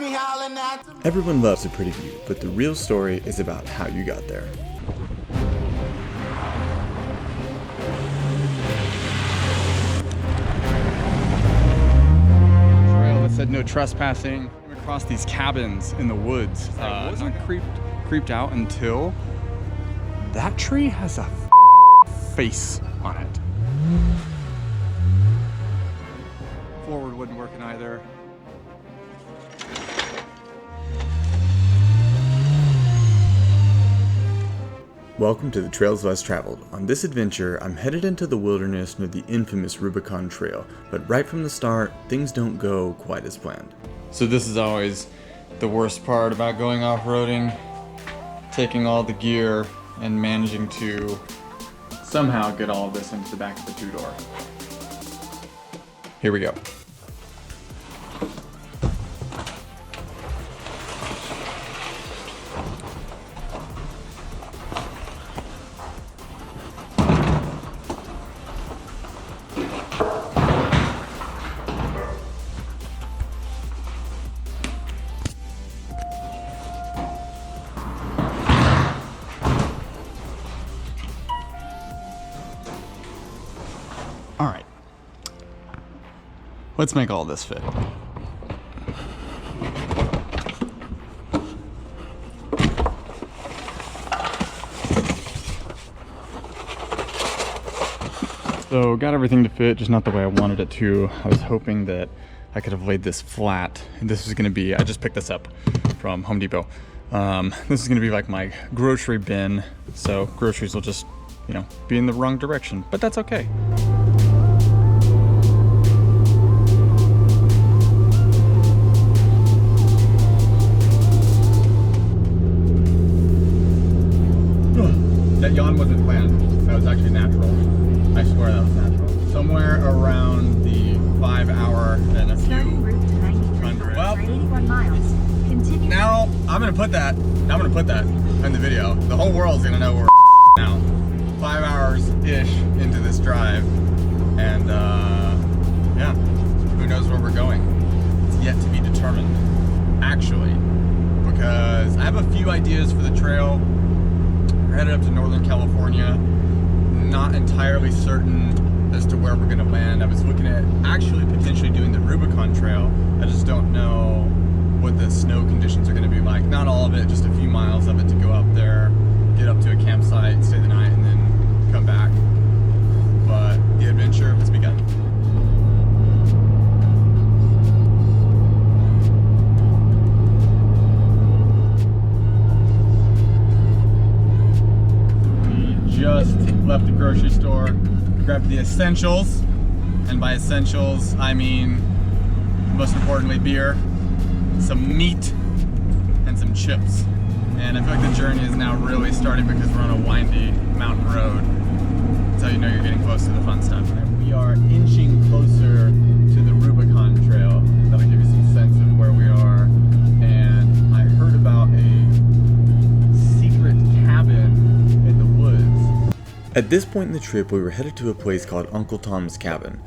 me howling at them. Everyone loves a pretty view, but the real story is about how you got there. Trail that said no trespassing. Came across these cabins in the woods. Not creeped out until that tree has a face on it. Forward wasn't working either. Welcome to the Trails Less Traveled. On this adventure, I'm headed into the wilderness near the infamous Rubicon Trail, but right from the start, things don't go quite as planned. So this is always the worst part about going off-roading, taking all the gear and managing to somehow get all of this into the back of the two-door. Here we go. All right, let's make all this fit. So got everything to fit, just not the way I wanted it to. I was hoping that I could have laid this flat. And this is gonna be, I just picked this up from Home Depot. This is gonna be like my grocery bin. So groceries will just, you know, be in the wrong direction, but that's okay. That yawn wasn't planned. That was actually natural. I swear that was natural. Somewhere around the 5 hour and a few hundred. Well, 81 miles. Continue. now I'm gonna put that in the video. The whole world's gonna know where we're now. 5 hours-ish into this drive. And yeah, who knows where we're going? It's yet to be determined, actually, because I have a few ideas for the trail. We're headed up to Northern California. Not entirely certain as to where we're gonna land. I was looking at actually potentially doing the Rubicon Trail. I just don't know what the snow conditions are gonna be like. Not all of it, just a few miles of it to go up there, get up to a campsite, stay the night, and then come back. But the adventure has begun. Just left the grocery store, grabbed the essentials, and by essentials I mean, most importantly, beer, some meat, and some chips. And I feel like the journey is now really starting because we're on a windy mountain road. That's how you know you're getting close to the fun stuff. And we are inching closer to the Rubicon Trail. That'll give you some sense of where we are. And I heard about a secret cabin in the woods. At this point in the trip, we were headed to a place called Uncle Tom's Cabin.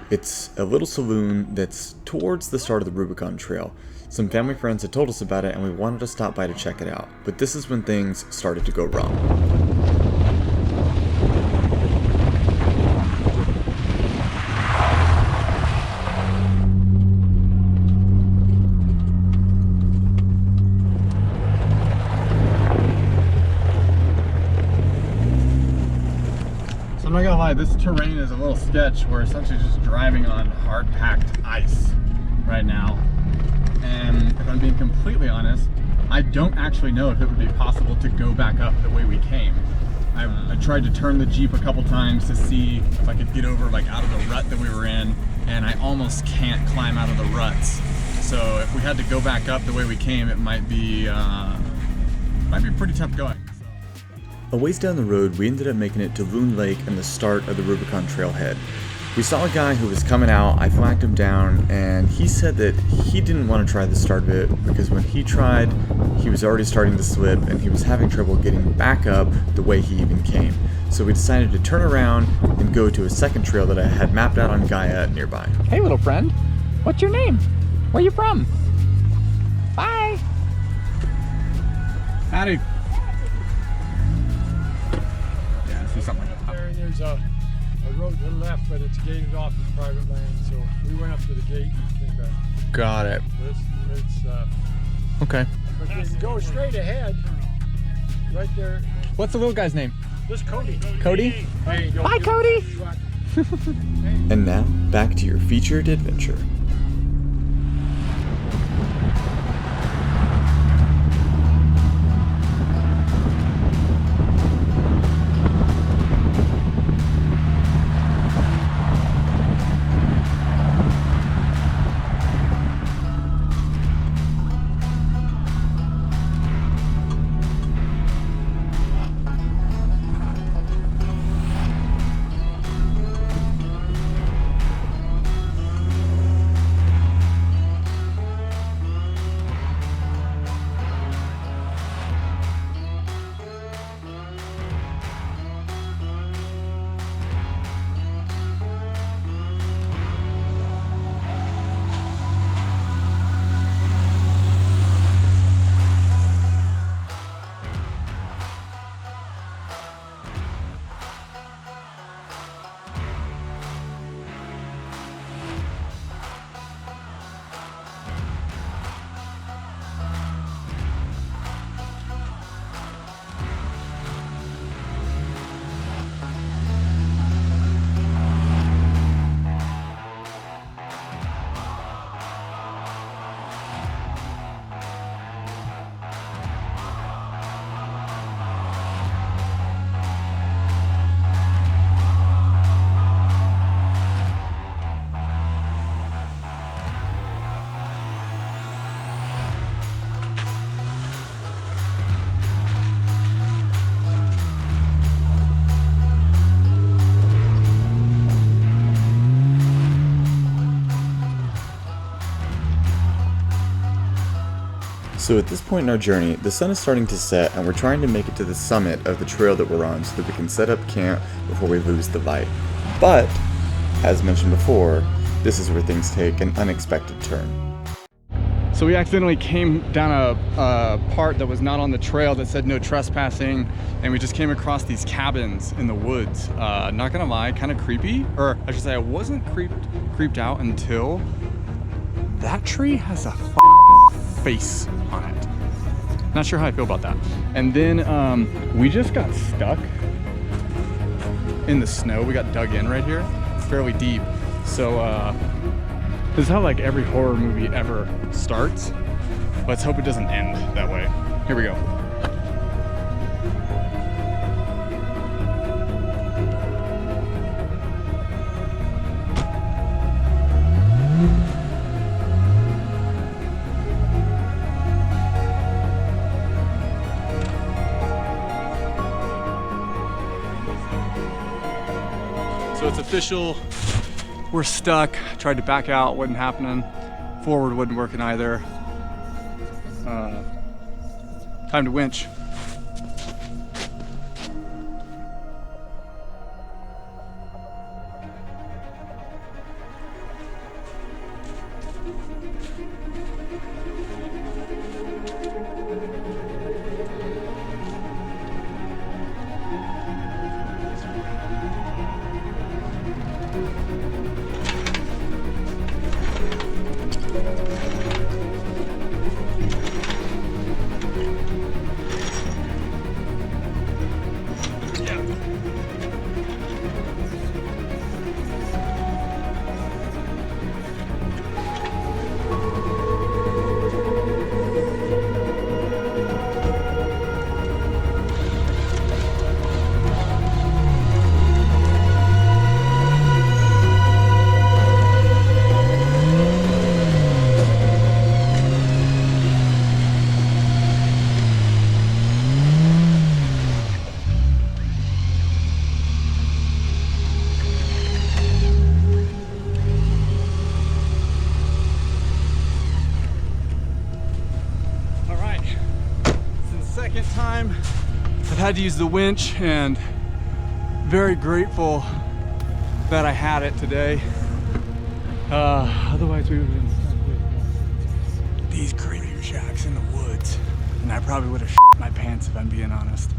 It's a little saloon that's towards the start of the Rubicon Trail. Some family friends had told us about it and we wanted to stop by to check it out. But this is when things started to go wrong. I'm not gonna lie, this terrain is a little sketch. We're essentially just driving on hard-packed ice right now. And if I'm being completely honest, I don't actually know if it would be possible to go back up the way we came. I tried to turn the Jeep a couple times to see if I could get over like out of the rut that we were in, and I almost can't climb out of the ruts. So if we had to go back up the way we came, it might be pretty tough going. A ways down the road, we ended up making it to Loon Lake and the start of the Rubicon trailhead. We saw a guy who was coming out, I flagged him down, and he said that he didn't want to try the start of it because when he tried, he was already starting to slip and he was having trouble getting back up the way he even came. So we decided to turn around and go to a second trail that I had mapped out on Gaia nearby. Hey little friend, what's your name? Where you from? Howdy. Yeah, I see something like that. There, and there's a road to the left, but it's gated off as private land, so we went up to the gate and came back. Got it. It's Okay. but you can go straight ahead, right there. What's the little guy's name? This Cody. Cody? Hey, Bye, Cody. And now, back to your featured adventure. So at this point in our journey, the sun is starting to set and we're trying to make it to the summit of the trail that we're on so that we can set up camp before we lose the light. But, as mentioned before, this is where things take an unexpected turn. So we accidentally came down a part that was not on the trail that said no trespassing, and we just came across these cabins in the woods. Not gonna lie, kind of creepy, or I should say I wasn't creeped out until that tree has a face on it. Not sure how I feel about that. And then we just got stuck in the snow. We got dug in right here. It's fairly deep. So this is how like every horror movie ever starts. Let's hope it doesn't end that way. Here we go. So it's official, we're stuck. Tried to back out, wasn't happening. Forward wasn't working either. Time to winch. Time I've had to use the winch, and very grateful that I had it today. Otherwise we would have been stuck with these creepy shacks in the woods, and I probably would have shit my pants experience, if I'm being honest.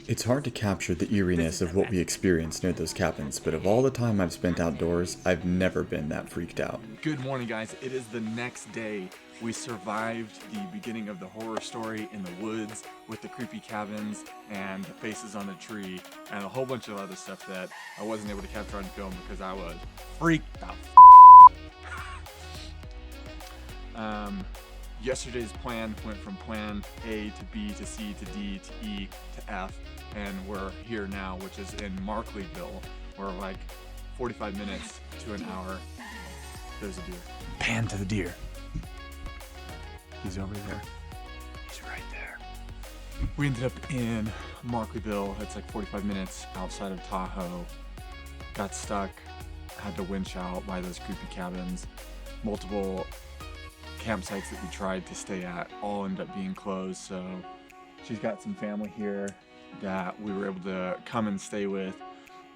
It's hard to capture the eeriness of what we experienced near those cabins, but of all the time I've spent outdoors, I've never been that freaked out. Good morning, guys. It is the next day. We survived the beginning of the horror story in the woods with the creepy cabins and the faces on the tree and a whole bunch of other stuff that I wasn't able to capture on film because I was freaked the Yesterday's plan went from plan A to B to C to D to E to F, and we're here now, which is in Markleyville. We're like 45 minutes to an hour. There's a deer. Pan to the deer. He's over there. He's right there. We ended up in Markleyville. It's like 45 minutes outside of Tahoe. Got stuck, had to winch out by those creepy cabins. Multiple campsites that we tried to stay at all ended up being closed, so she's got some family here that we were able to come and stay with.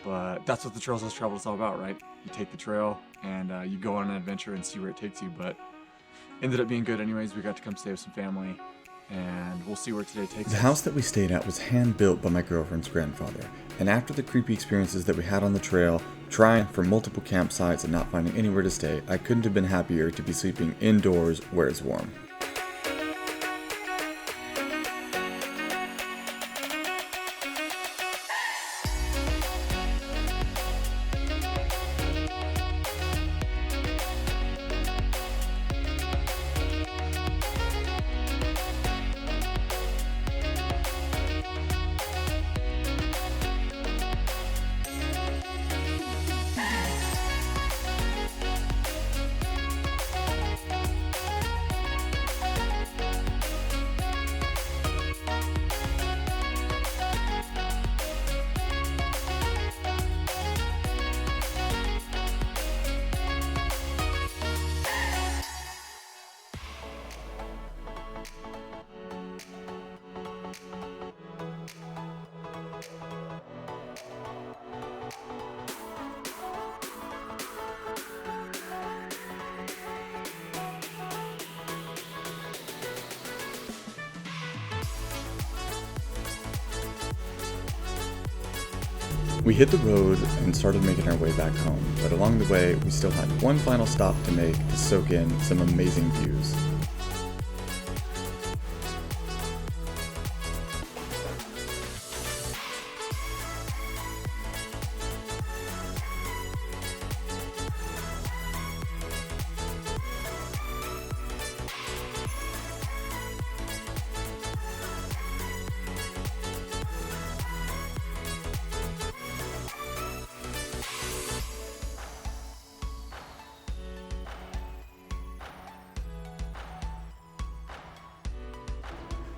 But that's what the Trails Less Traveled is all about, right? You take the trail and you go on an adventure and see where it takes you. But ended up being good anyways. We got to come stay with some family, and we'll see where today takes us. The house that we stayed at was hand-built by my girlfriend's grandfather, and after the creepy experiences that we had on the trail, trying for multiple campsites and not finding anywhere to stay, I couldn't have been happier to be sleeping indoors where it's warm. We hit the road and started making our way back home, but along the way, we still had one final stop to make to soak in some amazing views.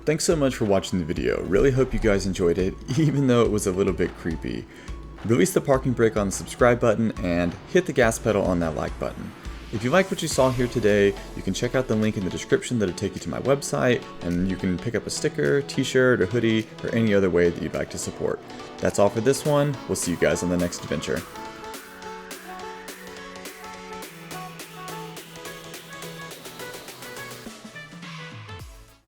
Thanks so much for watching the video. Really hope you guys enjoyed it, even though it was a little bit creepy. Release the parking brake on the subscribe button and hit the gas pedal on that like button. If you like what you saw here today, you can check out the link in the description that'll take you to my website, and you can pick up a sticker, t-shirt, or hoodie, or any other way that you'd like to support. That's all for this one. We'll see you guys on the next adventure.